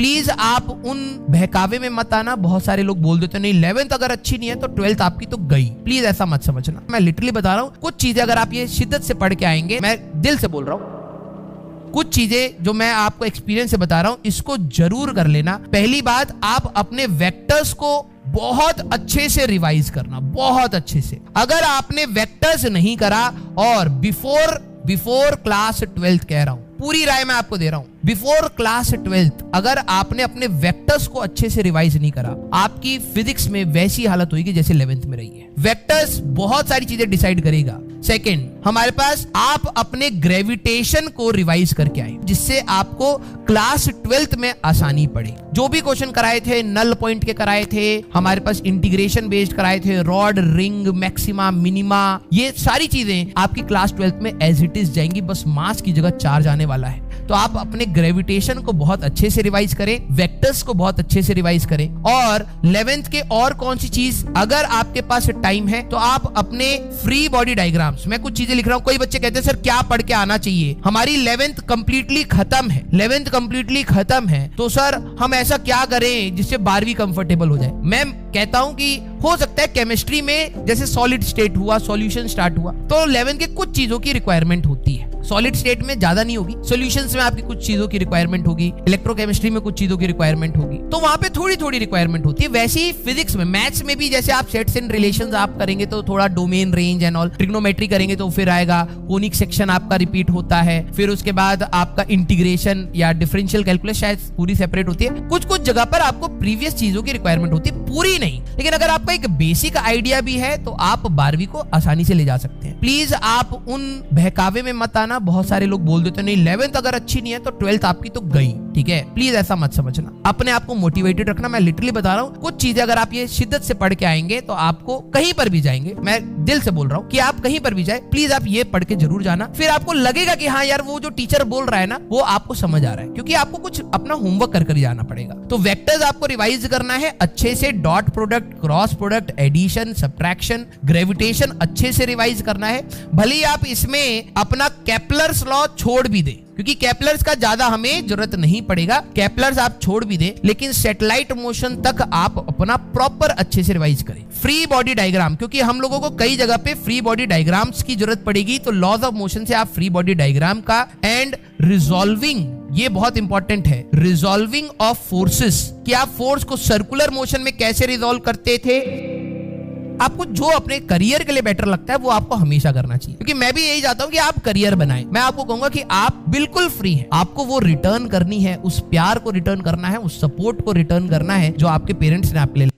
Please आप उन बहकावे में मत आना। बहुत सारे लोग बोल देते नहीं 11th अगर अच्छी नहीं है तो 12th आपकी तो गई। प्लीज ऐसा मत समझना, मैं लिटरली बता रहा हूँ। कुछ चीजें अगर आप ये शिद्दत से पढ़ के आएंगे, मैं दिल से बोल रहा हूँ, कुछ चीजें जो मैं आपको एक्सपीरियंस से बता रहा हूं इसको जरूर कर लेना। पहली बात, आप अपने वेक्टर्स को बहुत अच्छे से रिवाइज करना, बहुत अच्छे से। अगर आपने वेक्टर्स नहीं करा और बिफोर क्लास 12th कह रहा हूं, पूरी राय मैं आपको दे रहा हूं, बिफोर क्लास 12th अगर आपने अपने वेक्टर्स को अच्छे से रिवाइज नहीं करा, आपकी फिजिक्स में वैसी हालत होगी जैसे 11th में रही है। वेक्टर्स बहुत सारी चीजें डिसाइड करेगा। सेकंड, हमारे पास आप अपने ग्रेविटेशन को रिवाइज करके आए जिससे आपको क्लास 12th में आसानी पड़े। जो भी क्वेश्चन कराए थे नल पॉइंट के कराए थे, हमारे पास इंटीग्रेशन बेस्ड कराए थे, रॉड, रिंग, मैक्सिमा, मिनिमा, ये सारी चीजें आपकी क्लास 12th में एज इट इज जाएंगी, बस मास की जगह चार्ज आने वाला है। तो आप अपने ग्रेविटेशन को बहुत अच्छे से रिवाइज करें, वेक्टर्स को बहुत अच्छे से रिवाइज करें। और 11th के और कौन सी चीज, अगर आपके पास टाइम है तो आप अपने फ्री बॉडी डायग्राम्स, मैं कुछ चीजें लिख रहा हूं, कोई बच्चे कहते हैं सर क्या पढ़ के आना चाहिए, हमारी 11th कंप्लीटली खत्म है, 11th कंप्लीटली खत्म है, तो सर हम ऐसा क्या करें जिससे 12वीं कंफर्टेबल हो जाए। मैं कहता हूं कि हो सकता है केमिस्ट्री में जैसे सॉलिड स्टेट हुआ, सॉल्यूशन स्टार्ट हुआ, तो 11th के कुछ चीजों की रिक्वायरमेंट होती है। सॉलिड स्टेट में ज्यादा नहीं होगी, सॉल्यूशंस में आपकी कुछ चीजों की रिक्वायरमेंट होगी, इलेक्ट्रोकेमिस्ट्री में कुछ चीजों की रिक्वायरमेंट होगी, तो वहां पे थोड़ी थोड़ी रिक्वायरमेंट होती है। वैसे ही फिजिक्स में, मैथ्स में भी जैसे आप सेट्स एंड रिलेशंस आप करेंगे तो थोड़ा domain, range and all, trigonometry करेंगे तो फिर आएगा, कोनिक सेक्शन आपका रिपीट होता है, फिर उसके बाद आपका इंटीग्रेशन या डिफरेंशियल कैलकुलस शायद पूरी सेपरेट होती है। कुछ कुछ जगह पर आपको प्रीवियस चीजों की रिक्वायरमेंट होती है, पूरी नहीं, लेकिन अगर आपका एक बेसिक आइडिया भी है तो आप 12वीं को आसानी से ले जा सकते हैं। प्लीज आप उन बहकावे में मत आना। बहुत सारे लोग बोल देते नहीं 11th अगर अच्छी नहीं है तो 12th आपकी तो गई, ठीक है। प्लीज ऐसा मत समझना, अपने आप को मोटिवेटेड रखना। मैं लिटरली बता रहा हूँ, कुछ चीजें अगर आप ये शिद्दत से पढ़ के आएंगे तो आपको कहीं पर भी जाएंगे, मैं दिल से बोल रहा हूँ कि आप कहीं पर भी जाए, प्लीज आप ये पढ़ के जरूर जाना। फिर आपको लगेगा कि हाँ यार वो जो टीचर बोल रहा है ना वो आपको समझ आ रहा है, क्योंकि आपको कुछ अपना होमवर्क कर जाना पड़ेगा। तो वेक्टर्स आपको रिवाइज करना है अच्छे से, dot product, cross product, addition, subtraction, gravitation अच्छे से रिवाइज करना है। भले ही आप इसमें अपना केपलर्स लॉ छोड़ भी दे, क्योंकि केपलर्स का ज्यादा हमें जरूरत नहीं पड़ेगा, केपलर्स आप छोड़ भी दे, लेकिन सैटेलाइट मोशन तक आप अपना प्रॉपर अच्छे से रिवाइज करें। फ्री बॉडी डायग्राम, क्योंकि हम लोगों को कई जगह पे फ्री बॉडी डायग्राम्स की जरूरत पड़ेगी, तो लॉज ऑफ मोशन से आप फ्री बॉडी डायग्राम का, एंड रिजॉल्विंग, ये बहुत इंपॉर्टेंट है, रिजॉल्विंग ऑफ फोर्सेस, कि आप फोर्स को सर्कुलर मोशन में कैसे रिजॉल्व करते थे। आपको जो अपने करियर के लिए बेटर लगता है वो आपको हमेशा करना चाहिए, क्योंकि मैं भी यही चाहता हूं कि आप करियर बनाएं। मैं आपको कहूंगा कि आप बिल्कुल फ्री हैं, आपको वो रिटर्न करनी है, उस प्यार को रिटर्न करना है, उस सपोर्ट को रिटर्न करना है जो आपके पेरेंट्स ने आपके लिए